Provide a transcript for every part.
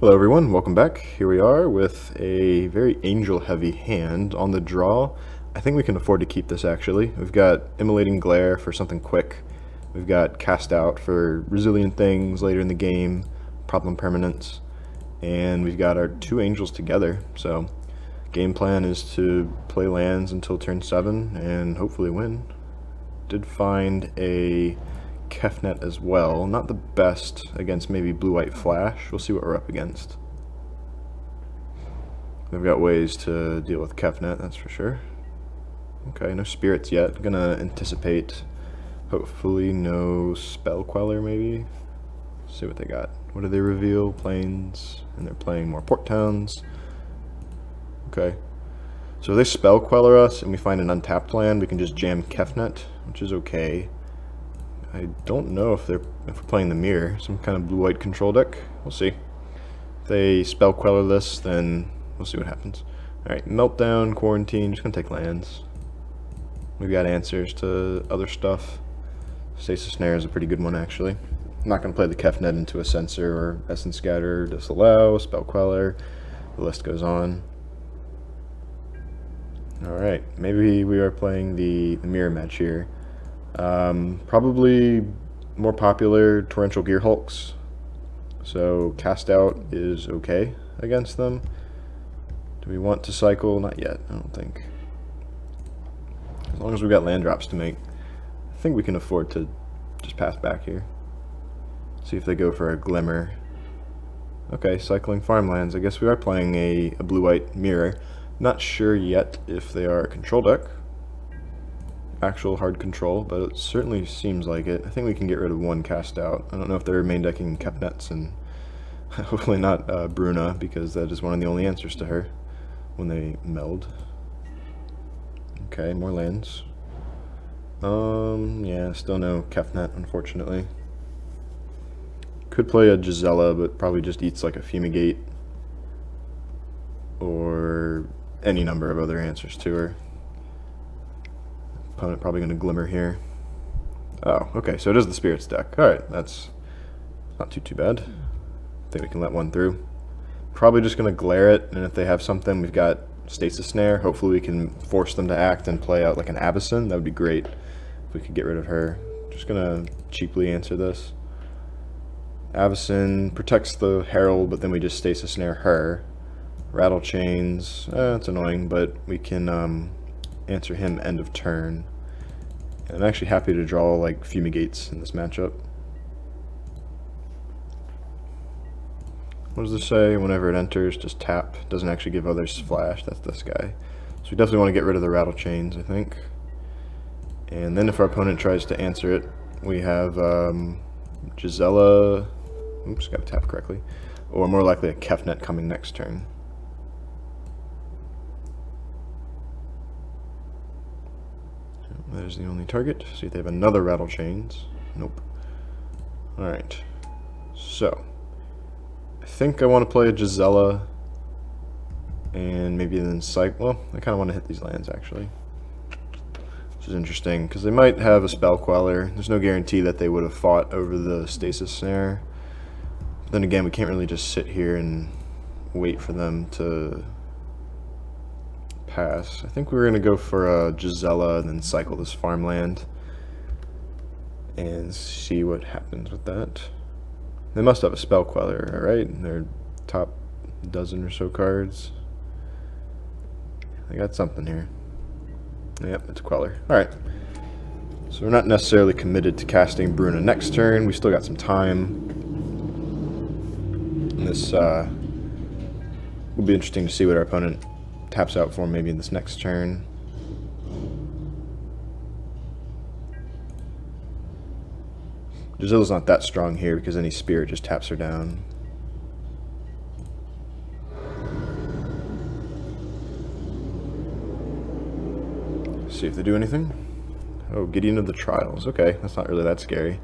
Hello everyone, welcome back. Here we are with a very angel-heavy hand on the draw. I think we can afford to keep this actually. We've got Immolating Glare for something quick. We've got Cast Out for resilient things later in the game, problem permanents, and we've got our two angels together. So game plan is to play lands until turn 7 and hopefully win. Did find a Kefnet as well. Not the best against maybe blue-white flash. We'll see what we're up against. We've got ways to deal with Kefnet, that's for sure. Okay, no spirits yet. Gonna anticipate, hopefully no spell queller maybe. See what they got. What do they reveal? Plains, and they're playing more port towns. Okay. So if they spell queller us and we find an untapped land, we can just jam Kefnet, which is okay. I don't know if we're playing the mirror, some kind of blue-white control deck. We'll see. If they spell queller this, then we'll see what happens. Alright, Meltdown, Quarantine, just gonna take lands. We've got answers to other stuff. Stasis Snare is a pretty good one, actually. I'm not gonna play the Kefnet into a Censor or Essence Scatter, Disallow, Spell Queller, the list goes on. Alright, maybe we are playing the mirror match here. Probably more popular Torrential Gearhulks, so Cast Out is okay against them. Do we want to cycle? Not yet, I don't think. As long as we've got land drops to make, I think we can afford to just pass back here. See if they go for a Glimmer. Okay, cycling farmlands. I guess we are playing a blue-white mirror. Not sure yet if they are a control deck. Actual hard control, but it certainly seems like it. I think we can get rid of one Cast Out. I don't know if they're main decking Kefnets, and hopefully not Bruna, because that is one of the only answers to her when they meld. Okay, more lands. Yeah, still no Kefnet, unfortunately. Could play a Gisela, but probably just eats like a Fumigate or any number of other answers to her. Opponent probably going to Glimmer here. Oh, okay, so it is the Spirits deck. Alright, that's not too bad. I think we can let one through. Probably just going to Glare it, and if they have something, we've got Stasis Snare. Hopefully we can force them to act and play out like an Abyssin. That would be great if we could get rid of her. Just going to cheaply answer this. Abyssin protects the Herald, but then we just Stasis Snare her. Rattle Chains, it's annoying, but we can answer him end of turn. And I'm actually happy to draw like Fumigates in this matchup. What does this say? Whenever it enters, just tap. Doesn't actually give others flash. That's this guy. So we definitely want to get rid of the Rattle Chains, I think. And then if our opponent tries to answer it, we have Gisela. Oops, got to tap correctly. Or more likely a Kefnet coming next turn. There's the only target. See if they have another Rattle Chains. Nope. Alright. So, I think I want to play a Gisela. And maybe then cycle. Well, I kind of want to hit these lands actually. Which is interesting, because they might have a Spell Queller. There's no guarantee that they would have fought over the Stasis Snare. But then again, we can't really just sit here and wait for them to pass. I think we're going to go for a Gisela and then cycle this farmland and see what happens with that. They must have a Spell Queller, right? Their top dozen or so cards. They got something here. Yep, it's a Queller. Alright. So we're not necessarily committed to casting Bruna next turn. We still got some time. And this will be interesting to see what our opponent taps out for maybe in this next turn. Gisela's not that strong here because any spirit just taps her down. See if they do anything. Oh, Gideon of the Trials. Okay, that's not really that scary.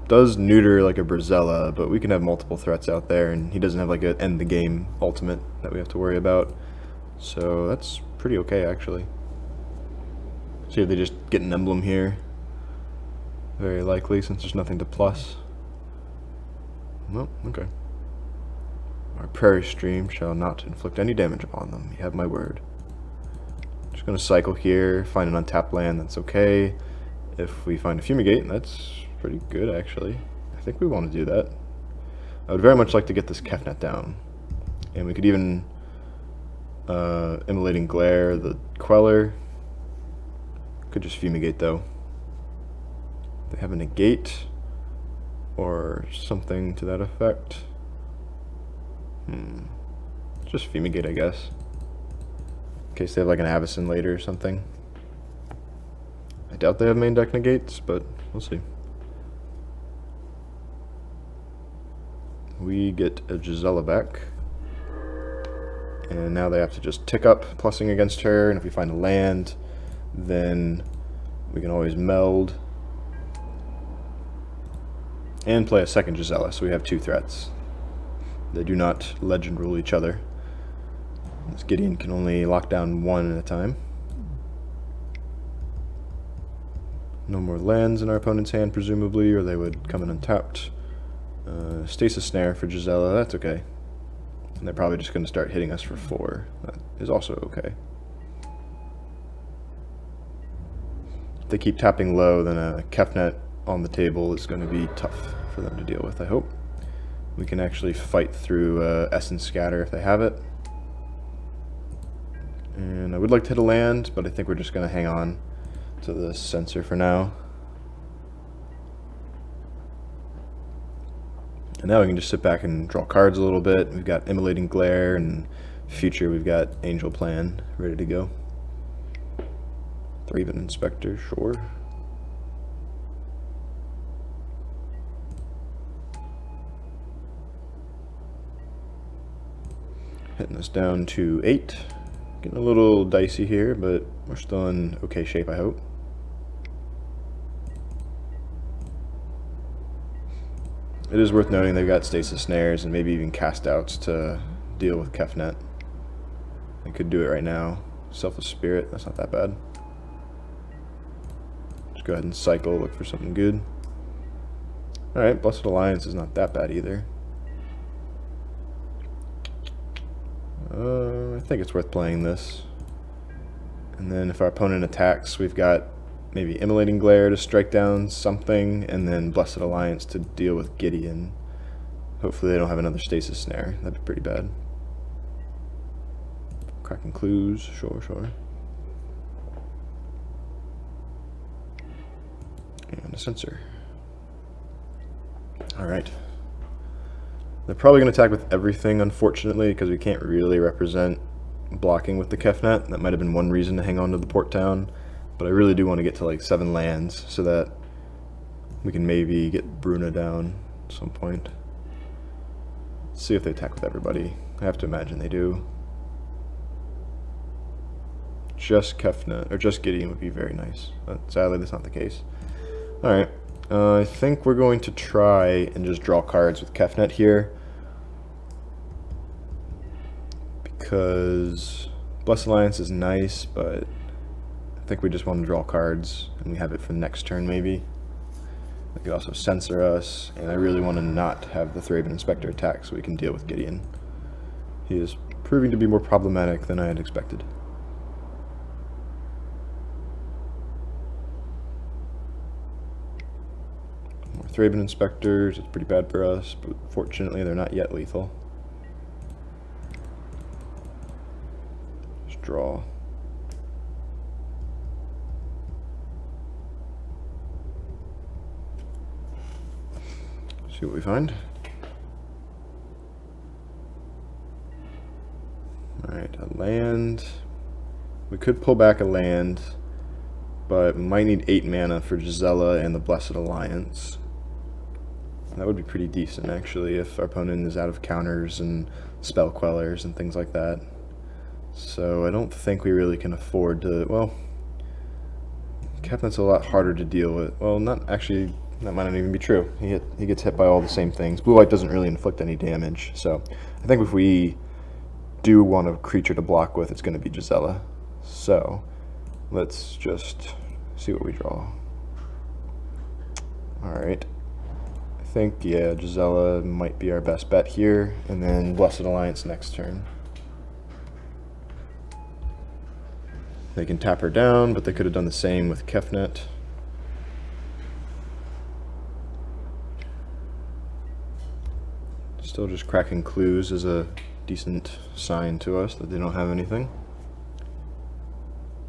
Does neuter like a Brazella, but we can have multiple threats out there, and he doesn't have like an end the game ultimate that we have to worry about. So that's pretty okay actually. See if they just get an emblem here. Very likely, since there's nothing to plus. Well, okay. Our Prairie stream shall not inflict any damage upon them. You have my word. Just going to cycle here, find an untapped land, that's okay. If we find a Fumigate, that's pretty good actually. I think we want to do that. I would very much like to get this Kefnet down. And we could even Immolating Glare, the Queller. Could just Fumigate though. They have a Negate or something to that effect. Just Fumigate, I guess. In case they have like an Avacyn later or something. I doubt they have main deck Negates, but we'll see. We get a Gisela back. And now they have to just tick up, plussing against her, and if we find a land, then we can always meld. And play a second Gisela, so we have 2 threats. They do not legend rule each other. This Gideon can only lock down 1 at a time. No more lands in our opponent's hand, presumably, or they would come in untapped. Stasis Snare for Gisela, that's okay. And they're probably just going to start hitting us for 4. That is also okay. If they keep tapping low, then a Kefnet on the table is going to be tough for them to deal with, I hope. We can actually fight through Essence Scatter if they have it. And I would like to hit a land, but I think we're just going to hang on to the Censor for now. And now we can just sit back and draw cards a little bit. We've got Immolating Glare, and future we've got Angel Plan ready to go. Thraben Inspector, sure. Hitting us down to 8. Getting a little dicey here, but we're still in okay shape, I hope. It is worth noting they've got Stasis Snares and maybe even Cast Outs to deal with Kefnet. They could do it right now. Selfless Spirit, that's not that bad. Just go ahead and cycle, look for something good. Alright, Blessed Alliance is not that bad either. I think it's worth playing this. And then if our opponent attacks, we've got maybe Immolating Glare to strike down something, and then Blessed Alliance to deal with Gideon. Hopefully they don't have another Stasis Snare. That'd be pretty bad. Cracking Clues, sure. And a Censor. Alright. They're probably going to attack with everything, unfortunately, because we can't really represent blocking with the Kefnet. That might have been one reason to hang on to the Port Town. But I really do want to get to like 7 lands so that we can maybe get Bruna down at some point. Let's see if they attack with everybody. I have to imagine they do. Just Kefnet, or just Gideon would be very nice. But sadly, that's not the case. Alright. I think we're going to try and just draw cards with Kefnet here. Because Blessed Alliance is nice, but I think we just want to draw cards, and we have it for the next turn maybe. They could also Censor us, and I really want to not have the Thraben Inspector attack so we can deal with Gideon. He is proving to be more problematic than I had expected. More Thraben Inspectors, it's pretty bad for us, but fortunately they're not yet lethal. Just draw. See what we find. Alright, a land. We could pull back a land, but we might need 8 mana for Gisela and the Blessed Alliance. That would be pretty decent, actually, if our opponent is out of counters and spell quellers and things like that. So I don't think we really can afford to, well, Kefnet's a lot harder to deal with. Well, not actually, that might not even be true. He gets hit by all the same things. Blue-white doesn't really inflict any damage, so I think if we do want a creature to block with, it's going to be Gisela. So let's just see what we draw. Alright. I think, yeah, Gisela might be our best bet here, and then Blessed Alliance next turn. They can tap her down, but they could have done the same with Kefnet. Still just cracking clues is a decent sign to us that they don't have anything.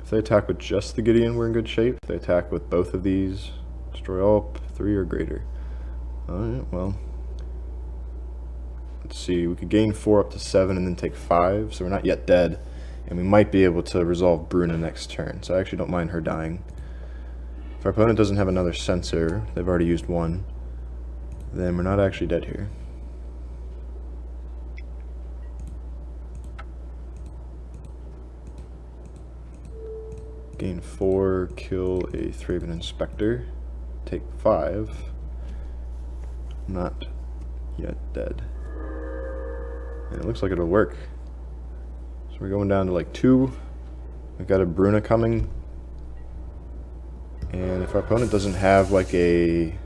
If they attack with just the Gideon, we're in good shape. If they attack with both of these, destroy all 3 or greater. Alright, well. Let's see, we could gain 4 up to 7 and then take 5, so we're not yet dead. And we might be able to resolve Bruna next turn, so I actually don't mind her dying. If our opponent doesn't have another Censor, they've already used 1, then we're not actually dead here. Gain 4, kill a Thraben Inspector, take 5, not yet dead. And it looks like it'll work. So we're going down to like 2. We've got a Bruna coming. And if our opponent doesn't have like a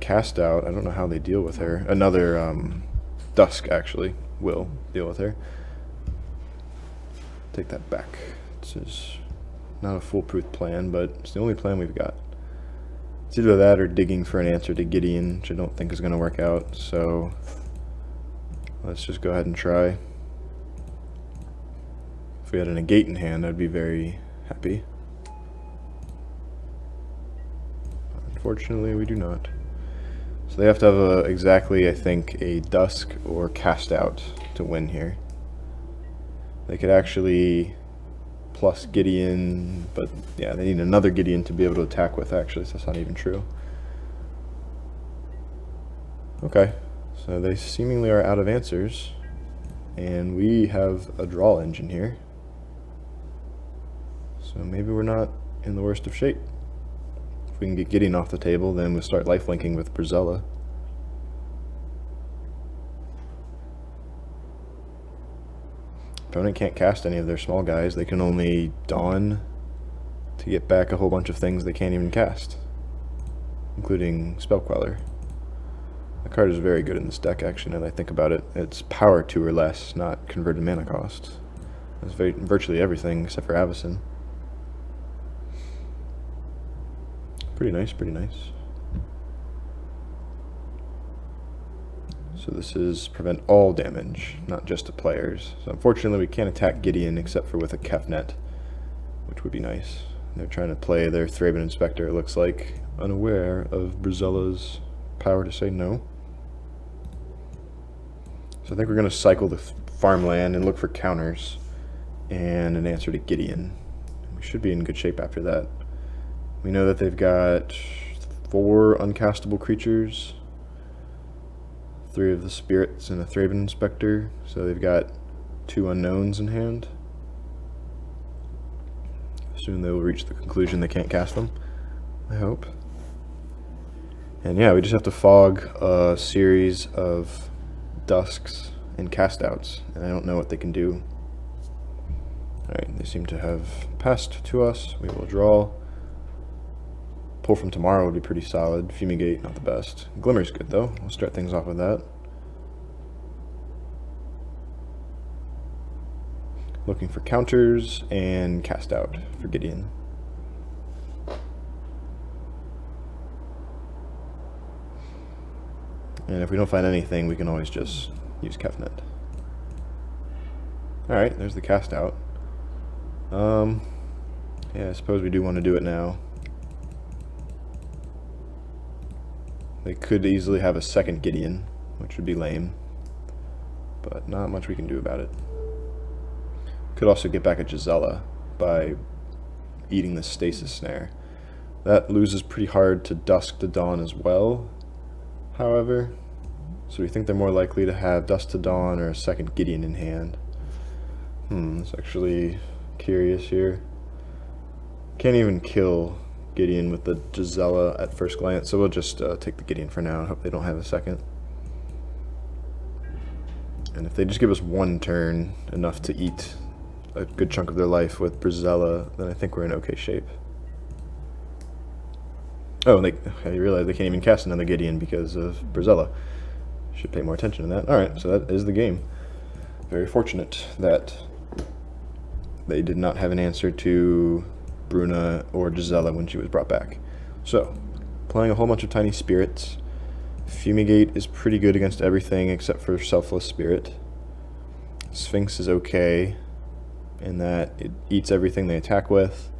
cast out, I don't know how they deal with her. Another Dusk actually will deal with her. Take that back. This is not a foolproof plan, but it's the only plan we've got. It's either that or digging for an answer to Gideon, which I don't think is going to work out. So let's just go ahead and try. If we had a Negate in hand, I'd be very happy. Unfortunately, we do not. So they have to have exactly, I think, a Dusk or Cast Out to win here. They could actually plus Gideon, but yeah, they need another Gideon to be able to attack with, actually, so that's not even true. Okay, so they seemingly are out of answers, and we have a draw engine here. So maybe we're not in the worst of shape. If we can get Gideon off the table, then we'll start lifelinking with Gisela. Opponent can't cast any of their small guys. They can only Dawn to get back a whole bunch of things they can't even cast, including Spell Queller. The card is very good in this deck, actually, now that I think about it. It's power 2 or less, not converted mana cost. It's virtually everything except for Avacyn. Pretty nice, pretty nice. So this is prevent all damage, not just to players. So unfortunately we can't attack Gideon except for with a Kefnet, which would be nice. They're trying to play their Thraben Inspector, it looks like, unaware of Brizella's power to say no. So I think we're going to cycle the farmland and look for counters and an answer to Gideon. We should be in good shape after that. We know that they've got 4 uncastable creatures, 3 of the spirits and a Thraben Inspector, so they've got 2 unknowns in hand. Soon they will reach the conclusion they can't cast them, I hope. And yeah, we just have to fog a series of Dusks and cast outs, and I don't know what they can do. Alright, they seem to have passed to us. We will draw. Pull from tomorrow would be pretty solid. Fumigate, not the best. Glimmer's good though. We'll start things off with that. Looking for counters and cast out for Gideon. And if we don't find anything, we can always just use Kefnet. Alright, there's the cast out. Yeah, I suppose we do want to do it now. They could easily have a second Gideon, which would be lame, but not much we can do about it. Could also get back at Gisela by eating the Stasis Snare. That loses pretty hard to Dusk to Dawn as well, however, so we think they're more likely to have Dusk to Dawn or a second Gideon in hand. It's actually curious here. Can't even kill Gideon with the Gisela at first glance, so we'll just take the Gideon for now and hope they don't have a second. And if they just give us 1 turn, enough to eat a good chunk of their life with Brizella, then I think we're in okay shape. Oh, and I realize they can't even cast another Gideon because of Brizella. Should pay more attention to that. Alright, so that is the game. Very fortunate that they did not have an answer to Bruna or Gisela when she was brought back. So, playing a whole bunch of tiny spirits. Fumigate is pretty good against everything except for Selfless Spirit. Sphinx is okay in that it eats everything they attack with,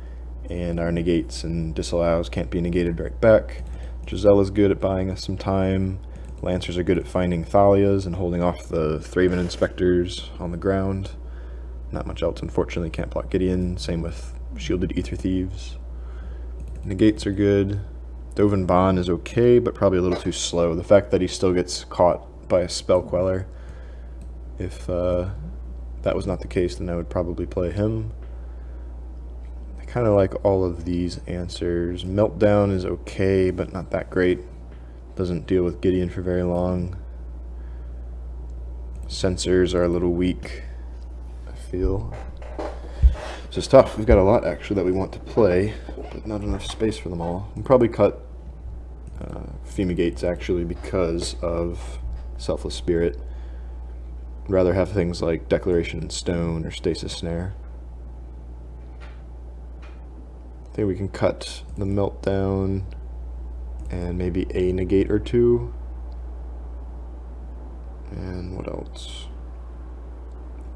and our negates and disallows can't be negated right back. Gisela's good at buying us some time. Lancers are good at finding Thalias and holding off the Thraben Inspectors on the ground. Not much else, unfortunately, can't block Gideon. Same with Shielded Aether Thieves. Negates are good. Dovin Baan is okay, but probably a little too slow. The fact that he still gets caught by a Spell Queller, if that was not the case, then I would probably play him. I kind of like all of these answers. Meltdown is okay, but not that great. Doesn't deal with Gideon for very long. Censors are a little weak, I feel. This is tough. We've got a lot, actually, that we want to play, but not enough space for them all. We'll probably cut Fumigates, actually, because of Selfless Spirit. I'd rather have things like Declaration in Stone or Stasis Snare. I think we can cut the Meltdown and maybe a negate or two. And what else?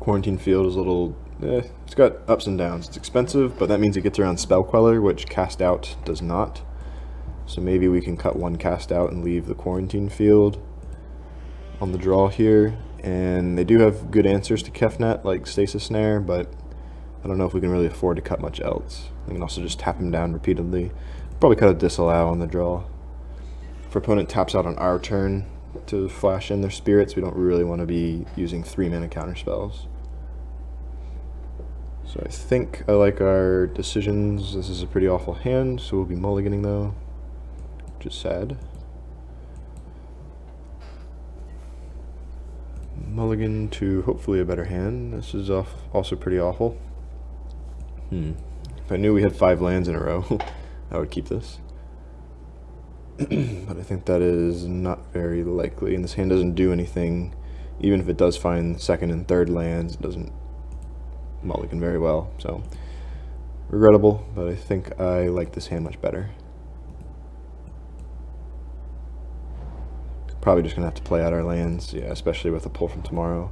Quarantine Field is a little... it's got ups and downs. It's expensive, but that means it gets around Spell Queller, which Cast Out does not. So maybe we can cut one Cast Out and leave the Quarantine Field on the draw here. And they do have good answers to Kefnet, like Stasis Snare, but I don't know if we can really afford to cut much else. We can also just tap him down repeatedly. Probably cut a Disallow on the draw. If our opponent taps out on our turn to flash in their spirits, we don't really want to be using 3-mana counterspells. So I think I like our decisions. This is a pretty awful hand, so we'll be mulliganing though, which is sad. Mulligan to hopefully a better hand. This is also pretty awful. If I knew we had 5 lands in a row, I would keep this. But I think that is not very likely, and this hand doesn't do anything. Even if it does find second and third lands, it doesn't mulligan very well, so regrettable, but I think I like this hand much better. Probably just gonna have to play out our lands, yeah, especially with a pull from tomorrow.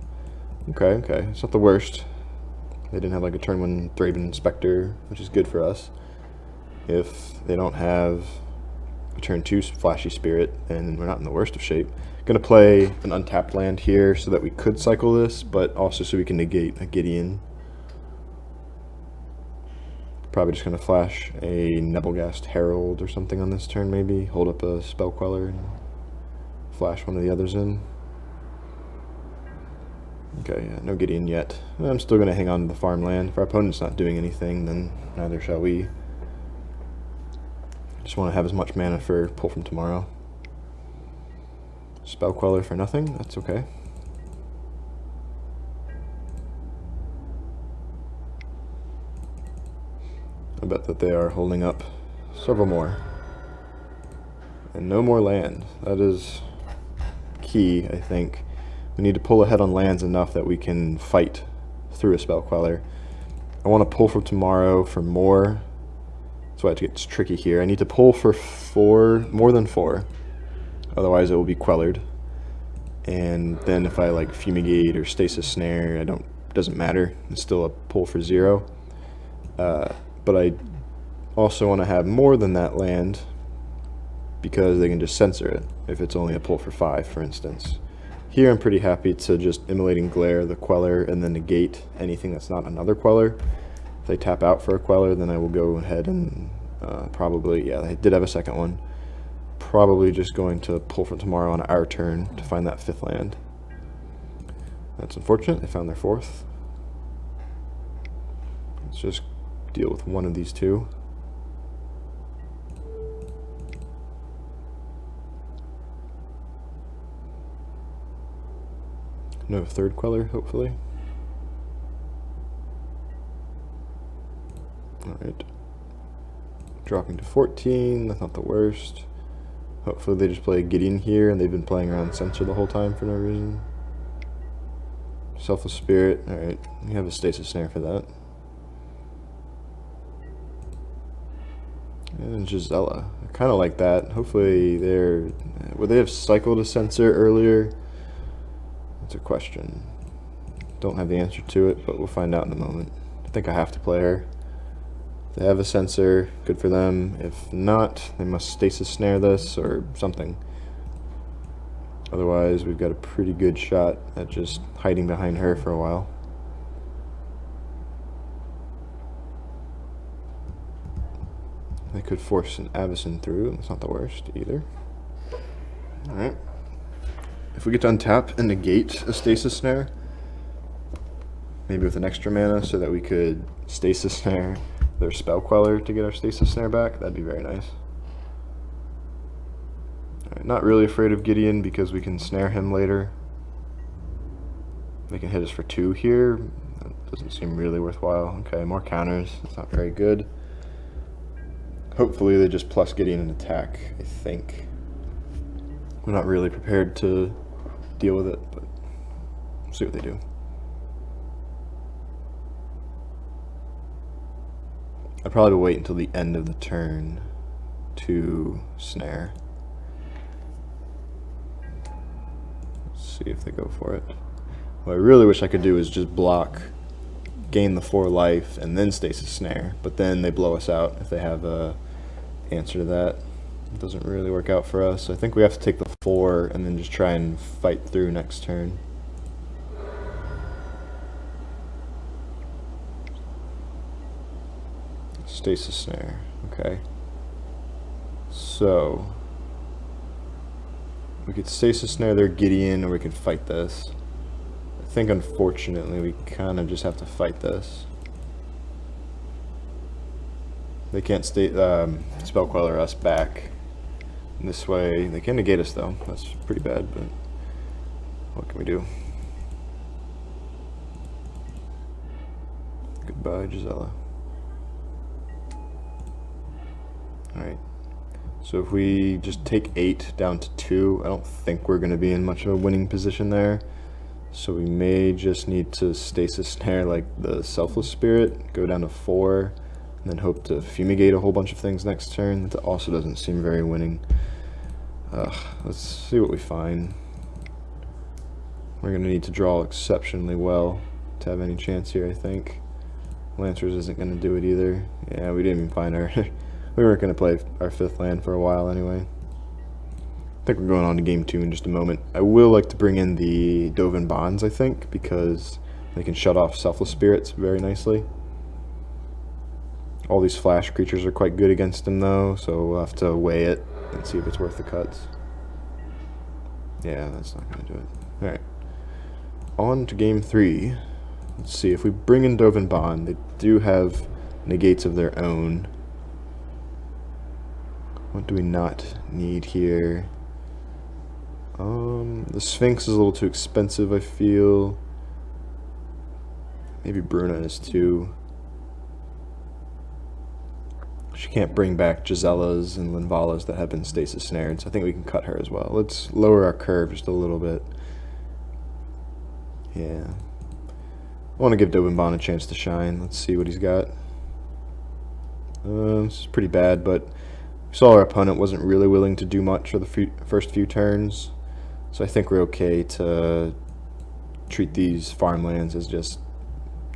Okay, it's not the worst. They didn't have like a turn 1 Thraben Inspector, which is good for us. If they don't have a turn 2 Flashy Spirit, then we're not in the worst of shape. Gonna play an untapped land here so that we could cycle this, but also so we can negate a Gideon. Probably just gonna flash a Nebelgast Herald or something on this turn, maybe. Hold up a Spell Queller and flash one of the others in. Okay, yeah, no Gideon yet. I'm still gonna hang on to the farmland. If our opponent's not doing anything, then neither shall we. Just want to have as much mana for pull from tomorrow. Spell Queller for nothing, that's okay. I bet that they are holding up several more. And no more land. That is key, I think. We need to pull ahead on lands enough that we can fight through a Spell Queller. I want to pull from tomorrow for more. That's why it gets tricky here. I need to pull for more than 4. Otherwise it will be quellered. And then if I like Fumigate or Stasis Snare, doesn't matter. It's still a pull for 0. But I also want to have more than that land because they can just censor it if it's only a pull for 5, for instance. Here I'm pretty happy to just Immolating Glare the Queller and then negate anything that's not another Queller. If they tap out for a Queller, then I will go ahead and probably, yeah, they did have a second one. Probably just going to pull from tomorrow on our turn to find that 5th land. That's unfortunate, they found their 4th. Let's just deal with one of these two. No 3rd Queller, hopefully. Alright. dropping to 14. That's not the worst. Hopefully they just play Gideon here, and they've been playing around Censor the whole time for no reason. Selfless Spirit. Alright, we have a Stasis Snare for that. And Gisela. I kind of like that. Hopefully they're... Would they have cycled a Censor earlier? That's a question. Don't have the answer to it, but we'll find out in a moment. I think I have to play her. If they have a Censor, good for them. If not, they must Stasis Snare this or something. Otherwise, we've got a pretty good shot at just hiding behind her for a while. They could force an Avacyn through, and it's not the worst either. Alright. If we get to untap and negate a Stasis Snare, maybe with an extra mana so that we could Stasis Snare their Spell Queller to get our Stasis Snare back, that'd be very nice. Alright, not really afraid of Gideon because we can snare him later. They can hit us for 2 here. That doesn't seem really worthwhile. Okay, more counters. That's not very good. Hopefully they just plus Gideon an attack, I think. We're not really prepared to deal with it, but we'll see what they do. I'd probably wait until the end of the turn to snare. Let's see if they go for it. What I really wish I could do is just block, gain the 4 life, and then Stasis Snare, but then they blow us out if they have a answer to that. It doesn't really work out for us. I think we have to take the 4 and then just try and fight through next turn. Stasis Snare, okay. So we could Stasis Snare their Gideon, or we could fight this. I think unfortunately we kind of just have to fight this. They can't Spell Queller us back this way. They can negate us though. That's pretty bad, but what can we do? Goodbye, Gisela. Alright, so if we just take 8 down to 2, I don't think we're going to be in much of a winning position there. So we may just need to Stasis Snare like the Selfless Spirit, go down to 4, and then hope to Fumigate a whole bunch of things next turn. That also doesn't seem very winning. Let's see what we find. We're going to need to draw exceptionally well to have any chance here, I think. Lancers isn't going to do it either. Yeah, we didn't even find our... We weren't going to play our 5th land for a while anyway. I think we're going on to game 2 in just a moment. I will like to bring in the Dovin Baans, I think, because they can shut off Selfless Spirits very nicely. All these flash creatures are quite good against him though, so we'll have to weigh it and see if it's worth the cuts. Yeah, that's not going to do it. Alright. On to game 3. Let's see, if we bring in Dovin Baan, they do have negates of their own. What do we not need here? The Sphinx is a little too expensive, I feel. Maybe Bruna is too. She can't bring back Giselas and Linvalas that have been Stasis Snared, so I think we can cut her as well. Let's lower our curve just a little bit. Yeah. I want to give Dovin Baan a chance to shine. Let's see what he's got. This is pretty bad, but we saw our opponent wasn't really willing to do much for the first few turns, so I think we're okay to treat these farmlands as just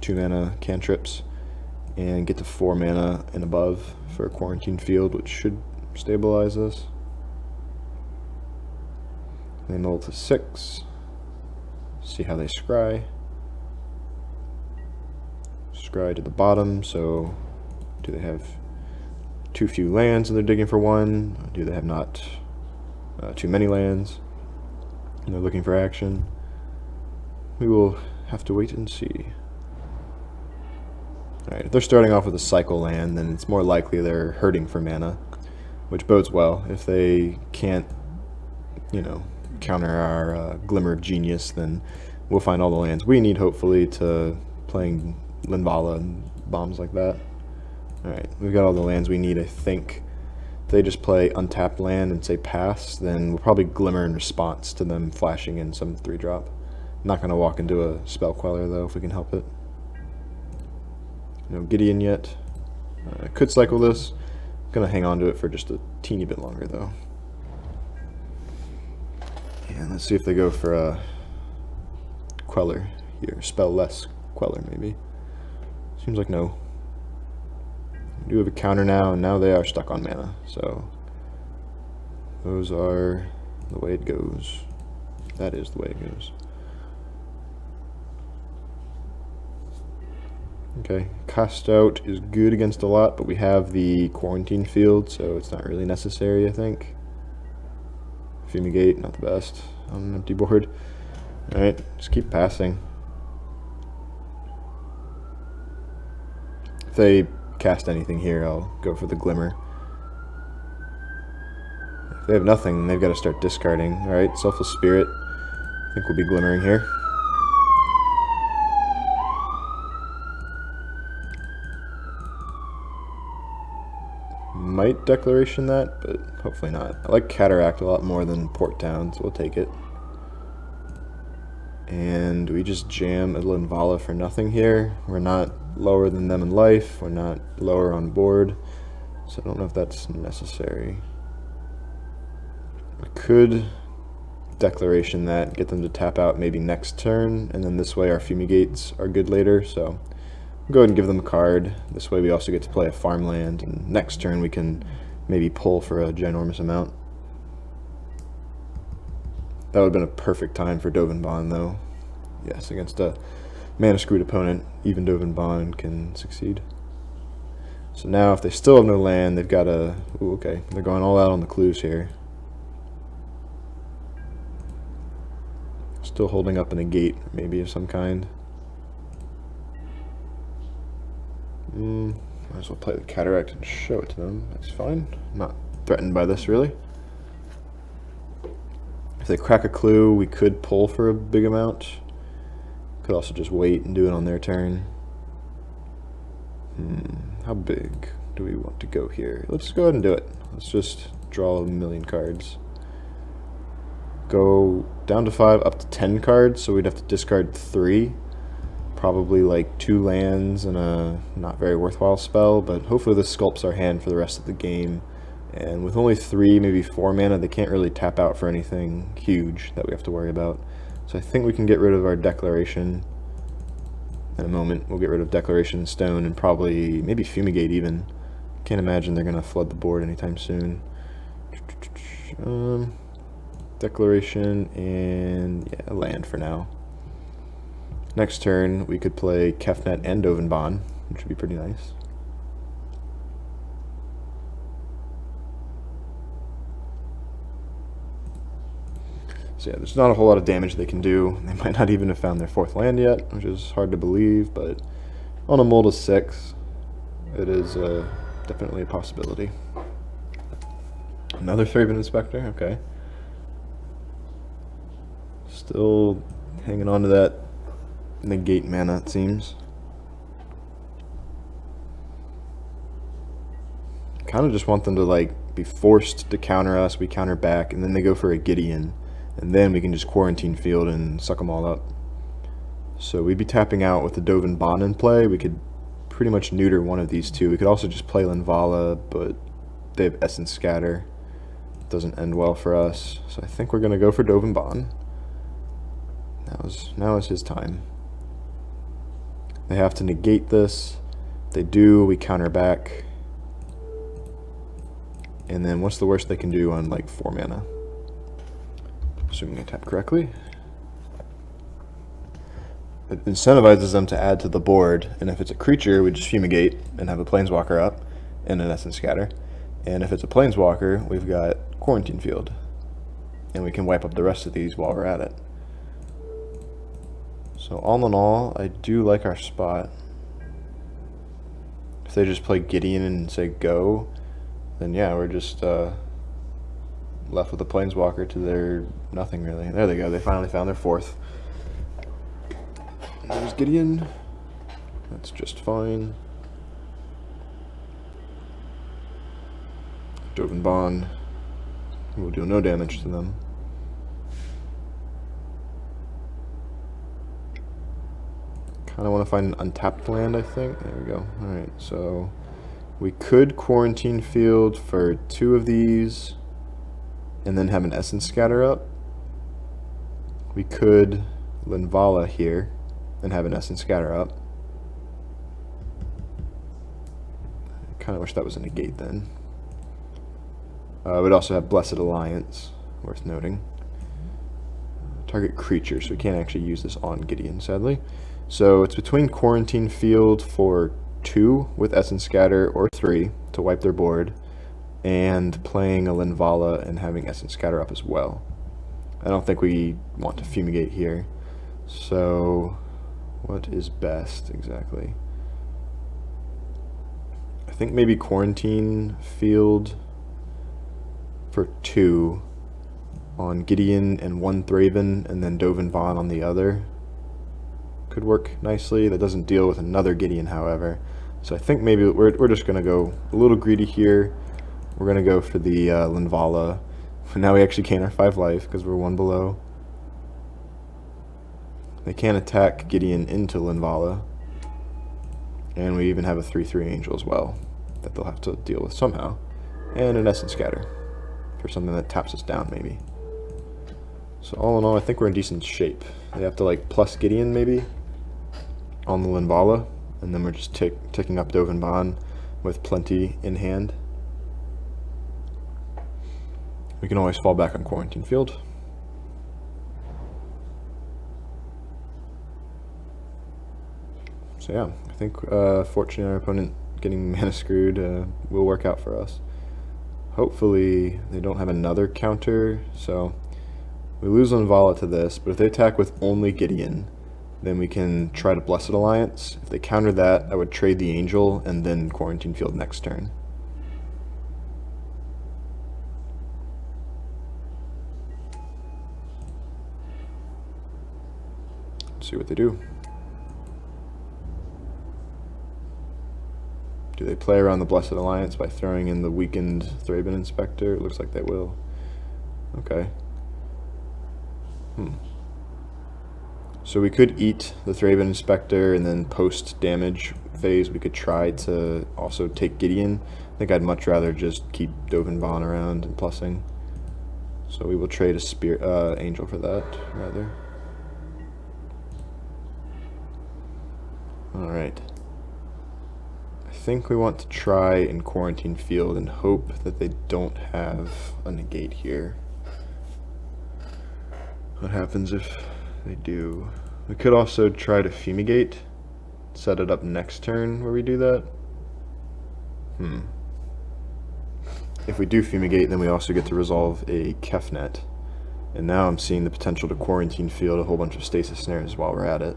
2 mana cantrips and get to 4 mana and above for a Quarantine Field, which should stabilize us. They null to 6. See how they scry. Scry to the bottom, so do they have too few lands and they're digging for 1? Do they have not too many lands and they're looking for action? We will have to wait and see. Alright, if they're starting off with a cycle land, then it's more likely they're hurting for mana, which bodes well. If they can't, you know, counter our Glimmer of Genius, then we'll find all the lands we need, hopefully, to playing Linvala and bombs like that. Alright, we've got all the lands we need, I think. If they just play untapped land and say pass, then we'll probably Glimmer in response to them flashing in some 3-drop. Not going to walk into a Spell Queller, though, if we can help it. No Gideon yet. I could cycle this. Going to hang on to it for just a teeny bit longer, though. And let's see if they go for a Queller here. Spell-less Queller, maybe. Seems like no. We do have a counter now, and now they are stuck on mana, so those are the way it goes. That is the way it goes. Okay, Cast Out is good against a lot, but we have the Quarantine Field, so it's not really necessary, I think. Fumigate, not the best on an empty board. Alright, just keep passing. If they cast anything here, I'll go for the Glimmer. If they have nothing, then they've got to start discarding. Alright, Selfless Spirit. I think we'll be glimmering here. Might Declaration that, but hopefully not. I like Cataract a lot more than Port Town, so we'll take it. And we just jam a Linvala for nothing here. We're not lower than them in life, we're not lower on board, so I don't know if that's necessary. I could Declaration that, get them to tap out maybe next turn, and then this way our Fumigates are good later, so we'll go ahead and give them a card. This way we also get to play a farmland, and next turn we can maybe pull for a ginormous amount. That would have been a perfect time for Dovin Baan, though. Yes, against a mana-screwed opponent, even Dovin Baan can succeed. So now, if they still have no land, they've got to... Ooh, okay, they're going all out on the clues here. Still holding up a Negate, maybe, of some kind. Might as well play the Cataract and show it to them. That's fine. Not threatened by this, really. If they crack a clue, we could pull for a big amount. Could also just wait and do it on their turn. How big do we want to go here? Let's go ahead and do it. Let's just draw a million cards. Go down to 5, up to 10 cards, so we'd have to discard 3. Probably like 2 lands and a not very worthwhile spell, but hopefully this sculpts our hand for the rest of the game. And with only 3, maybe 4 mana, they can't really tap out for anything huge that we have to worry about. So I think we can get rid of our Declaration in a moment. We'll get rid of Declaration Stone and probably maybe Fumigate even. Can't imagine they're going to flood the board anytime soon. Declaration and yeah, land for now. Next turn we could play Kefnet and Dovin Baan, which would be pretty nice. So yeah, there's not a whole lot of damage they can do. They might not even have found their 4th land yet, which is hard to believe, but on a mold of 6, it is definitely a possibility. Another Thraben Inspector, okay. Still hanging on to that Negate mana, it seems. Kind of just want them to like be forced to counter us, we counter back, and then they go for a Gideon. And then we can just Quarantine Field and suck them all up. So we'd be tapping out with the Dovin Baan in play. We could pretty much neuter one of these two. We could also just play Linvala, but they have Essence Scatter. Doesn't end well for us. So I think we're going to go for Dovin Baan. Now is his time. They have to negate this. If they do, we counter back. And then what's the worst they can do on like 4 mana? Assuming I tapped correctly. It incentivizes them to add to the board, and if it's a creature, we just Fumigate and have a Planeswalker up and an Essence Scatter. And if it's a Planeswalker, we've got Quarantine Field, and we can wipe up the rest of these while we're at it. So all in all, I do like our spot. If they just play Gideon and say go, then yeah, we're just left with a Planeswalker to their nothing really. There they go, they finally found their 4th. There's Gideon. That's just fine. Dovin Baan will do no damage to them. Kind of want to find an untapped land, I think. There we go. Alright, so we could Quarantine Field for 2 of these and then have an Essence Scatter up. We could Linvala here and have an Essence Scatter up. I kind of wish that was a Negate then. We'd also have Blessed Alliance, worth noting. Target creature, so we can't actually use this on Gideon, sadly. So it's between Quarantine Field for 2 with Essence Scatter or 3 to wipe their board, and playing a Linvala and having Essence Scatter up as well. I don't think we want to Fumigate here. So what is best exactly? I think maybe Quarantine Field for 2 on Gideon and 1 Thraben, and then Dovin Baan on the other. Could work nicely. That doesn't deal with another Gideon, however. So I think maybe we're just going to go a little greedy here. We're going to go for the Linvala. Now we actually gain our 5 life because we're 1 below. They can attack Gideon into Linvala. And we even have a 3/3 Angel as well that they'll have to deal with somehow. And an Essence Scatter for something that taps us down, maybe. So all in all, I think we're in decent shape. They have to like plus Gideon maybe on the Linvala, and then we're just ticking up Dovin Baan with plenty in hand. We can always fall back on Quarantine Field. So yeah, I think fortunately our opponent getting mana screwed will work out for us. Hopefully they don't have another counter, so we lose Linvala to this, but if they attack with only Gideon, then we can try to Blessed Alliance. If they counter that, I would trade the Angel and then Quarantine Field next turn. Let's see what they do. Do they play around the Blessed Alliance by throwing in the weakened Thraben Inspector? It looks like they will. Okay. So we could eat the Thraben Inspector, and then post-damage phase we could try to also take Gideon. I think I'd much rather just keep Dovin Baan around and plussing. So we will trade a Angel for that, rather. Alright. I think we want to try in Quarantine Field and hope that they don't have a Negate here. What happens if they do? We could also try to Fumigate, set it up next turn where we do that. If we do Fumigate, then we also get to resolve a Kefnet. And now I'm seeing the potential to Quarantine Field a whole bunch of Stasis Snares while we're at it.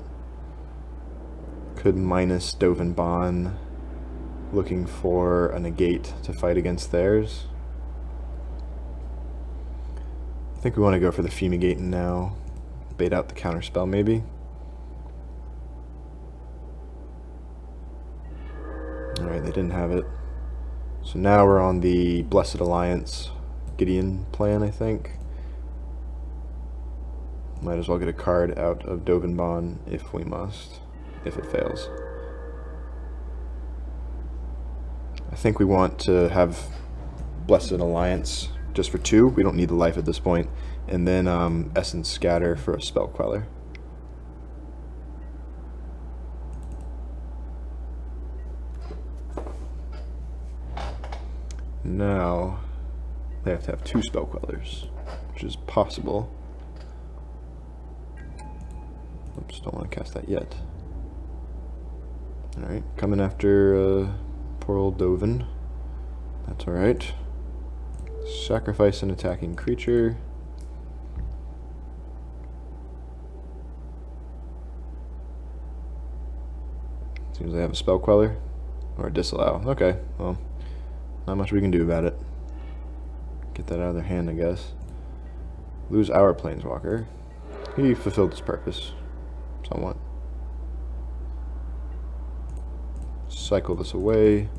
Could minus Dovin Baan, looking for a Negate to fight against theirs. I think we want to go for the Fumigate now. Bait out the counterspell, maybe. Alright, they didn't have it. So now we're on the Blessed Alliance Gideon plan, I think. Might as well get a card out of Dovin Baan if we must, if it fails. I think we want to have Blessed Alliance just for 2. We don't need the life at this point. And then Essence Scatter for a Spell Queller. Now they have to have 2 Spell Quellers, which is possible. Oops, don't want to cast that yet. Alright, coming after poor old Dovin. That's alright. Sacrifice an attacking creature. Seems they have a Spell Queller. Or a Disallow. Okay, well, not much we can do about it. Get that out of their hand, I guess. Lose our Planeswalker. He fulfilled his purpose. Somewhat. Cycle this away.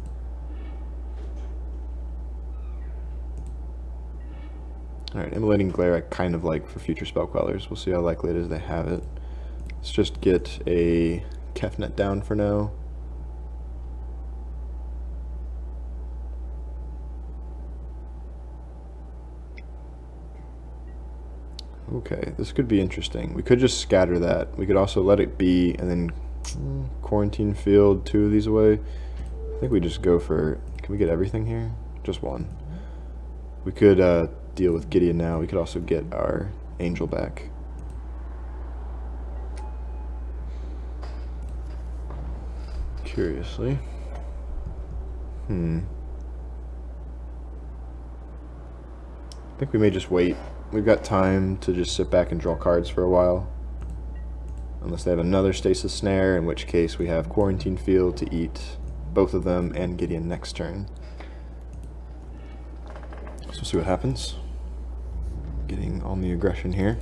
Alright, Immolating Glare I kind of like for future spell quellers. We'll see how likely it is they have it. Let's just get a Kefnet down for now. Okay, this could be interesting. We could just scatter that. We could also let it be and then quarantine field 2 of these away. I think we just go for... Can we get everything here? Just one. We could deal with Gideon now. We could also get our angel back. Curiously. I think we may just wait. We've got time to just sit back and draw cards for a while. Unless they have another Stasis Snare, in which case we have Quarantine Field to eat both of them and Gideon next turn. So we'll see what happens. Getting on the aggression here.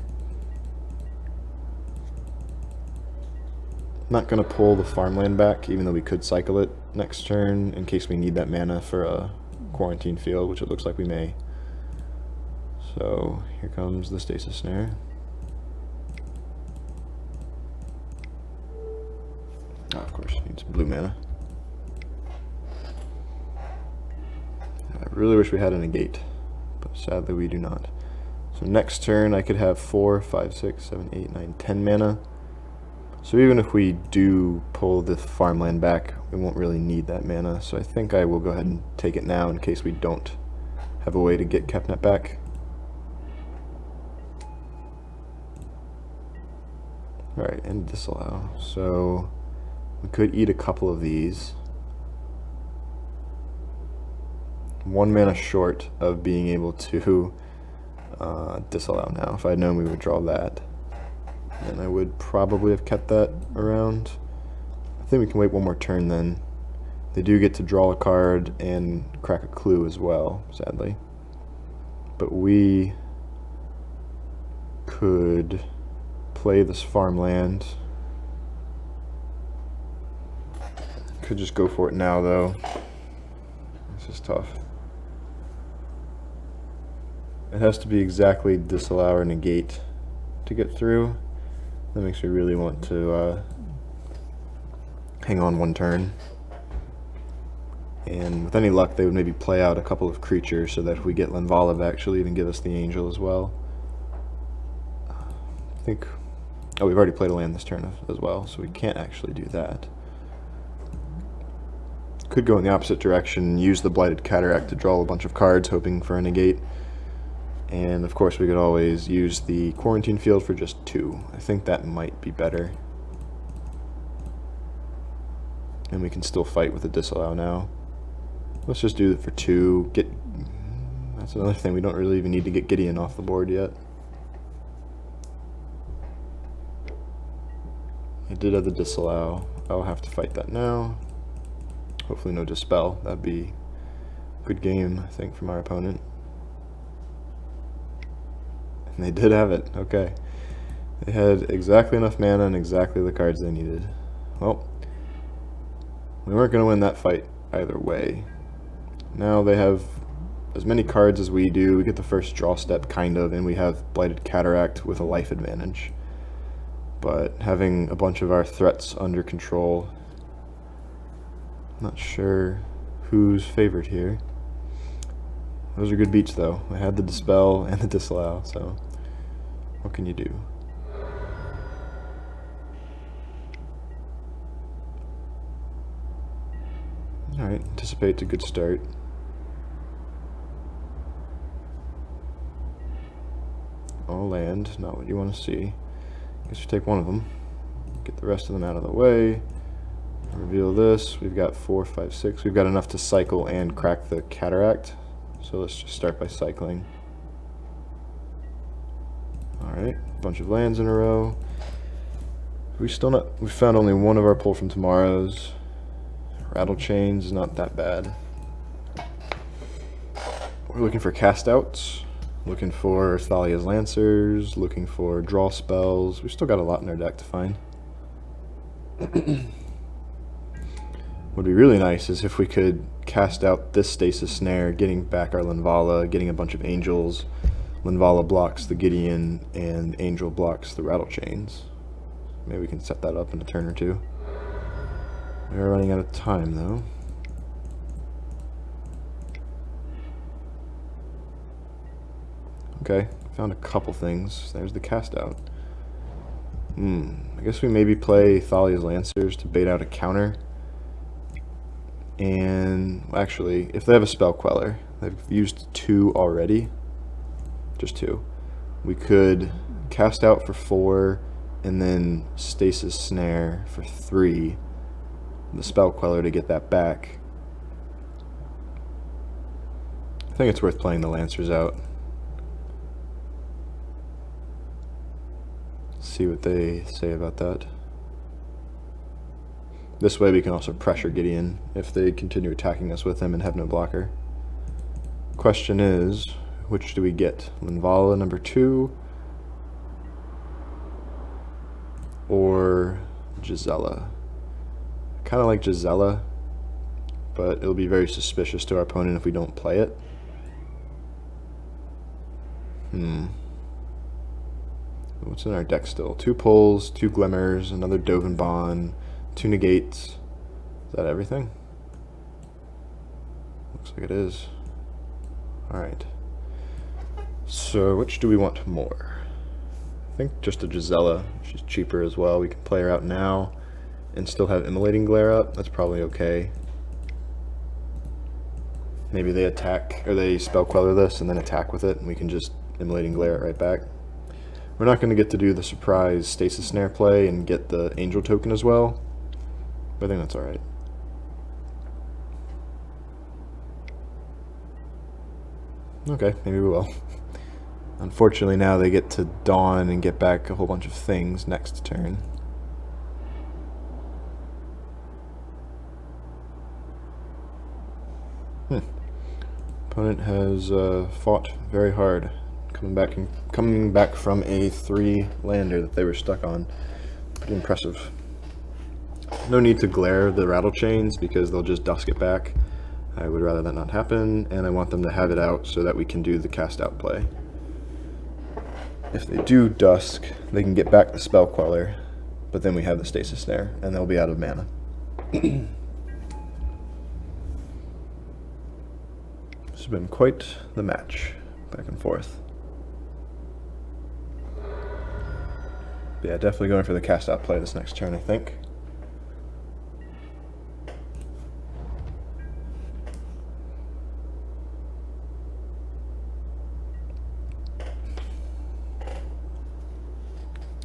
Not going to pull the farmland back, even though we could cycle it next turn in case we need that mana for a Quarantine Field, which it looks like we may. So here comes the Stasis Snare. Oh, of course, needs blue mana. I really wish we had a Negate, but sadly we do not. So next turn I could have 4, 5, 6, 7, 8, 9, 10 mana. So even if we do pull the farmland back, we won't really need that mana. So I think I will go ahead and take it now in case we don't have a way to get Kefnet back. Alright, and Disallow. So we could eat a couple of these. 1 mana short of being able to Disallow now. If I had known we would draw that, then I would probably have kept that around. I think we can wait one more turn then. They do get to draw a card and crack a clue as well, sadly. But we could play this farmland. Could just go for it now though. This is tough. It has to be exactly Disallow or Negate to get through. That makes me really want to hang on one turn. And with any luck they would maybe play out a couple of creatures so that if we get Linvala back she'll even give us the angel as well. I think... Oh, we've already played a land this turn as well, so we can't actually do that. Could go in the opposite direction, use the Blighted Cataract to draw a bunch of cards, hoping for a Negate. And of course we could always use the Quarantine Field for just 2. I think that might be better. And we can still fight with the Disallow now. Let's just do it for 2. That's another thing, we don't really even need to get Gideon off the board yet. I did have the Disallow. I'll have to fight that now. Hopefully no Dispel. That'd be a good game, I think, from our opponent. And they did have it. Okay. They had exactly enough mana and exactly the cards they needed. Well, we weren't going to win that fight either way. Now they have as many cards as we do. We get the first draw step, kind of, and we have Blighted Cataract with a life advantage. But having a bunch of our threats under control, not sure who's favored here. Those are good beats though. I had the Dispel and the Disallow, so what can you do? Alright, anticipate's a good start. All land, not what you want to see. Guess we take one of them, get the rest of them out of the way, reveal this. We've got 4, 5, 6. We've got enough to cycle and crack the Cataract, so let's just start by cycling. Alright, a bunch of lands in a row. We found only one of our pull from tomorrow's. Rattle Chains is not that bad. We're looking for cast outs. Looking for Thalia's Lancers, looking for draw spells. We've still got a lot in our deck to find. Would be really nice is if we could cast out this Stasis Snare, getting back our Linvala, getting a bunch of angels, Linvala blocks the Gideon, and Angel blocks the Rattle Chains. Maybe we can set that up in a turn or two. We are running out of time, though. Okay, found a couple things. There's the cast out. I guess we maybe play Thalia's Lancers to bait out a counter. And actually, if they have a Spell Queller, they've used 2 already. Just 2. We could cast out for 4 and then Stasis Snare for 3. The Spell Queller to get that back. I think it's worth playing the Lancers out. See what they say about that. This way we can also pressure Gideon if they continue attacking us with him and have no blocker. Question is, which do we get? Linvala number 2 or Gisela? I kind of like Gisela, but it'll be very suspicious to our opponent if we don't play it. What's in our deck still? 2 pulls, 2 glimmers, another Dovin Baan, 2 negates. Is that everything? Looks like it is. Alright. So, which do we want more? I think just a Gisela. She's cheaper as well. We can play her out now and still have Immolating Glare up. That's probably okay. Maybe they attack, or they Spell Queller this and then attack with it, and we can just Immolating Glare it right back. We're not going to get to do the surprise Stasis Snare play and get the Angel token as well, but I think that's alright. Okay, maybe we will. Unfortunately now they get to Dawn and get back a whole bunch of things next turn. Opponent has fought very hard. Coming back from a 3-lander that they were stuck on. Pretty impressive. No need to glare the Rattle Chains because they'll just dusk it back. I would rather that not happen, and I want them to have it out so that we can do the cast out play. If they do dusk, they can get back the Spell Queller, but then we have the Stasis Snare, and they'll be out of mana. This has been quite the match, back and forth. But yeah, definitely going for the cast out play this next turn, I think.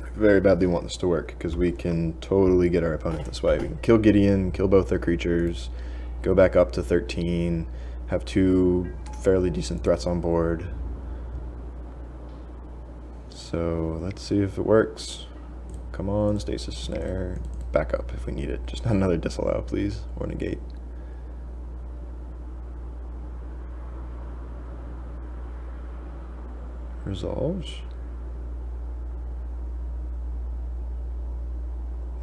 I very badly want this to work because we can totally get our opponent this way. We can kill Gideon, kill both their creatures, go back up to 13, have 2 fairly decent threats on board. So let's see if it works. Come on, Stasis Snare. Back up if we need it. Just not another Disallow, please, or Negate. Resolves.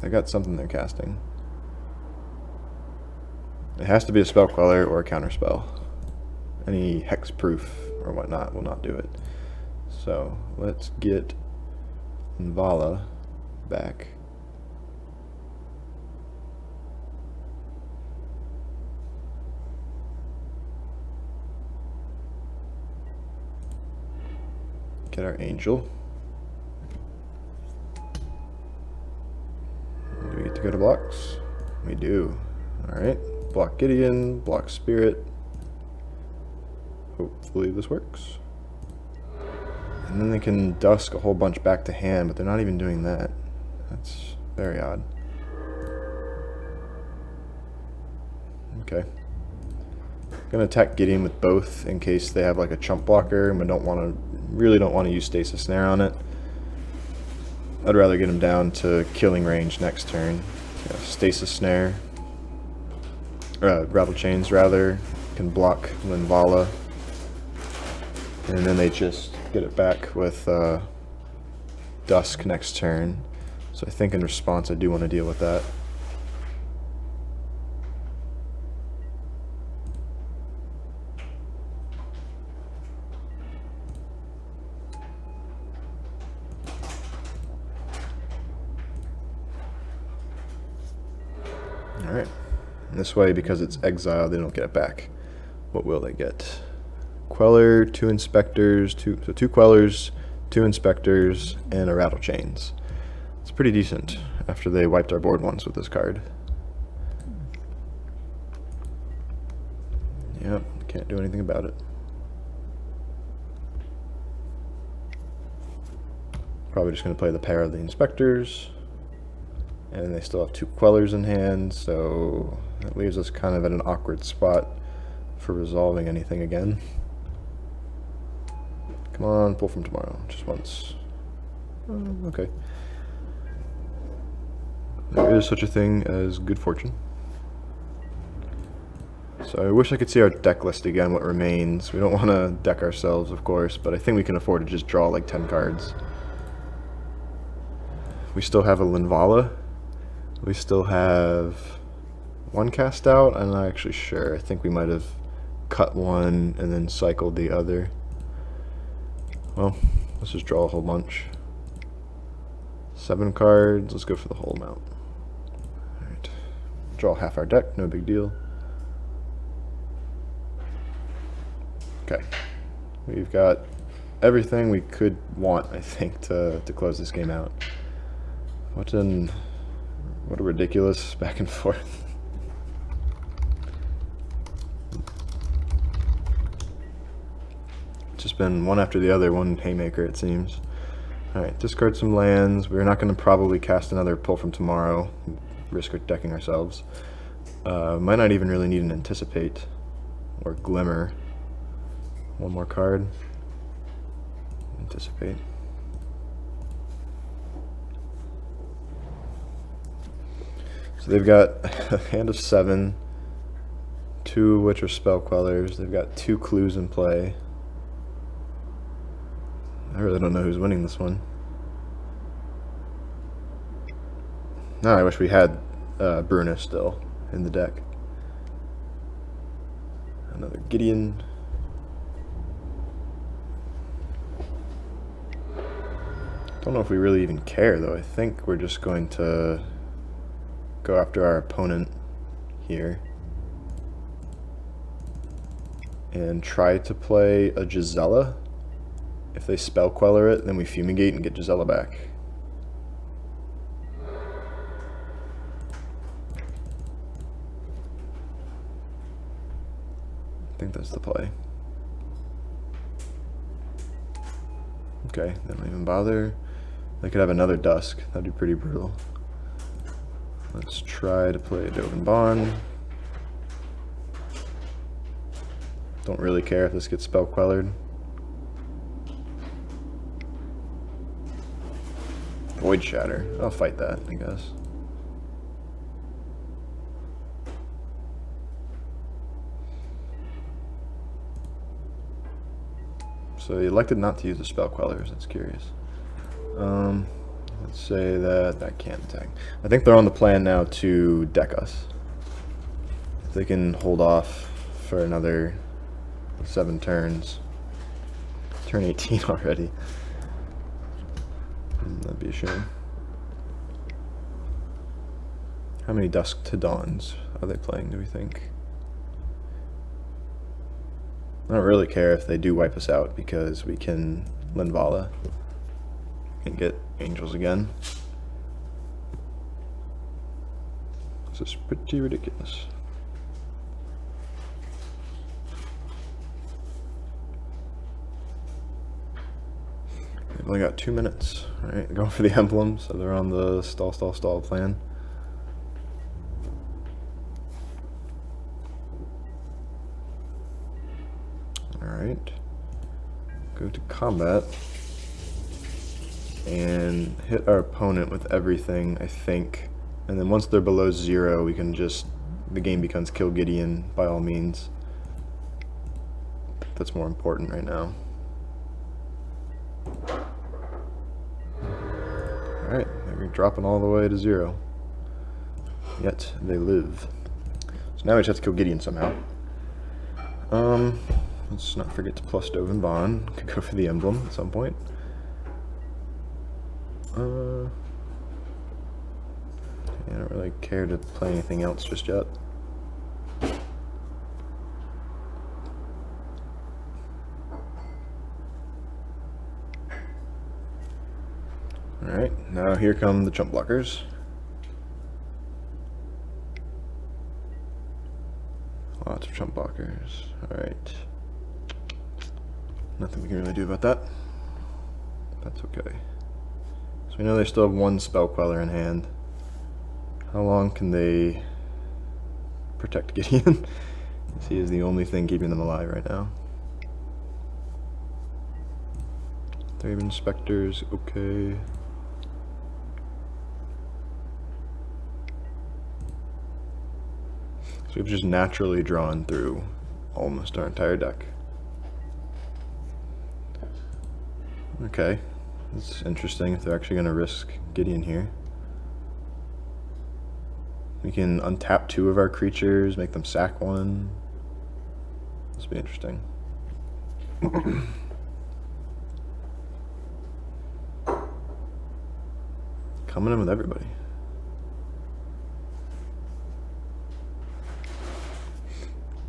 They got something they're casting. It has to be a Spell Queller or a counterspell. Any hexproof or whatnot will not do it. So let's get Linvala back. Get our Angel. Do we get to go to blocks? We do. Alright. Block Gideon, block Spirit. Hopefully this works. And then they can dusk a whole bunch back to hand, but they're not even doing that. That's very odd. Okay. Gonna attack Gideon with both in case they have like a chump blocker and we really don't want to use Stasis Snare on it. I'd rather get him down to killing range next turn. Yeah, Stasis Snare. Rattle Chains rather. Can block Linvala. And then they just get it back with Dusk next turn. So I think in response I do want to deal with that. Alright. And this way, because it's exiled, they don't get it back. What will they get? Queller, 2 Inspectors, so 2 Quellers, 2 Inspectors, and a Rattle Chains. It's pretty decent after they wiped our board once with this card. Yep, can't do anything about it. Probably just going to play the pair of the Inspectors. And they still have 2 Quellers in hand, so that leaves us kind of at an awkward spot for resolving anything again. Come on, pull from tomorrow, just once. Okay. There is such a thing as good fortune. So I wish I could see our deck list again, what remains. We don't want to deck ourselves, of course, but I think we can afford to just draw like 10 cards. We still have a Linvala. We still have 1 cast out. I'm not actually sure. I think we might have cut one and then cycled the other. Well, let's just draw a whole bunch. 7 cards. Let's go for the whole amount. Alright. Draw half our deck. No big deal. Okay. We've got everything we could want, I think, to close this game out. What a ridiculous back and forth. It's just been one after the other, one haymaker it seems. Alright, discard some lands. We're not going to probably cast another pull from tomorrow. Risk decking ourselves. Might not even really need an Anticipate or Glimmer. One more card. Anticipate. So they've got a hand of 7, 2 of which are Spell Quellers. They've got 2 clues in play. I really don't know who's winning this one. Now I wish we had Bruna still in the deck. Another Gideon. Don't know if we really even care though. I think we're just going to go after our opponent here and try to play a Gisela. If they Spell Queller it, then we Fumigate and get Gisela back. I think that's the play. Okay, they don't even bother. They could have another Dusk. That'd be pretty brutal. Let's try to play Dovin Baan. Don't really care if this gets Spell Quellered. Void Shatter. I'll fight that, I guess. So he elected not to use the Spell Quellers. That's curious. Let's say that can't attack. I think they're on the plan now to deck us. If they can hold off for another 7 turns. Turn 18 already. That'd be a shame. How many Dusk to Dawns are they playing, do we think? I don't really care if they do wipe us out because we can Linvala and get Angels again. This is pretty ridiculous. They've only got 2 minutes. Alright, going for the emblem, so they're on the stall plan. Alright. Go to combat. And hit our opponent with everything, I think. And then once they're below 0, we can just... the game becomes kill Gideon, by all means. That's more important right now. Alright, they're dropping all the way to 0. Yet, they live. So now we just have to kill Gideon somehow. Let's not forget to plus Dovin Baan. Could go for the emblem at some point. I don't really care to play anything else just yet. Alright, now here come the chump blockers. Lots of chump blockers. Alright. Nothing we can really do about that. That's okay. So we know they still have one spell queller in hand. How long can they protect Gideon? He is the only thing keeping them alive right now. Raven Specters, okay. So we've just naturally drawn through almost our entire deck. Okay, it's interesting if they're actually going to risk Gideon here. We can untap 2 of our creatures, make them sack 1. This will be interesting. Coming in with everybody.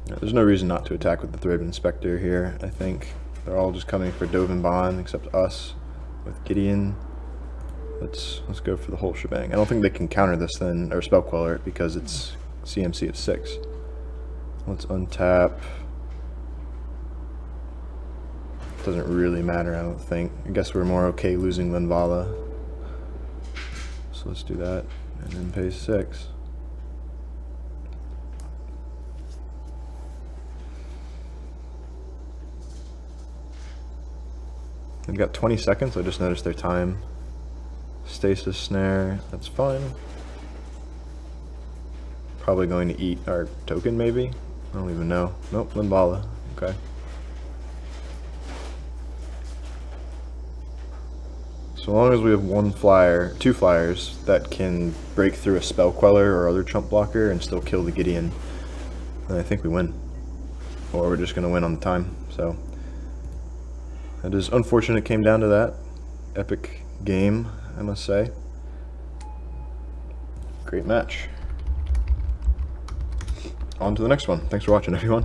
Yeah, there's no reason not to attack with the Thraben Spectre here, I think. They're all just coming for Dovin Baan, except us with Gideon. Let's go for the whole shebang. I don't think they can counter this then, or spell queller it, because it's CMC of 6. Let's untap. Doesn't really matter, I don't think. I guess we're more okay losing Linvala. So let's do that, and then pay 6. They've got 20 seconds, I just noticed their time. Stasis Snare, that's fine. Probably going to eat our token, maybe? I don't even know. Nope, Linvala, okay. So long as we have 1 flyer, 2 flyers that can break through a spell queller or other chump blocker and still kill the Gideon, then I think we win. Or we're just going to win on the time, so. It is unfortunate it came down to that. Epic game, I must say. Great match. On to the next one. Thanks for watching, everyone.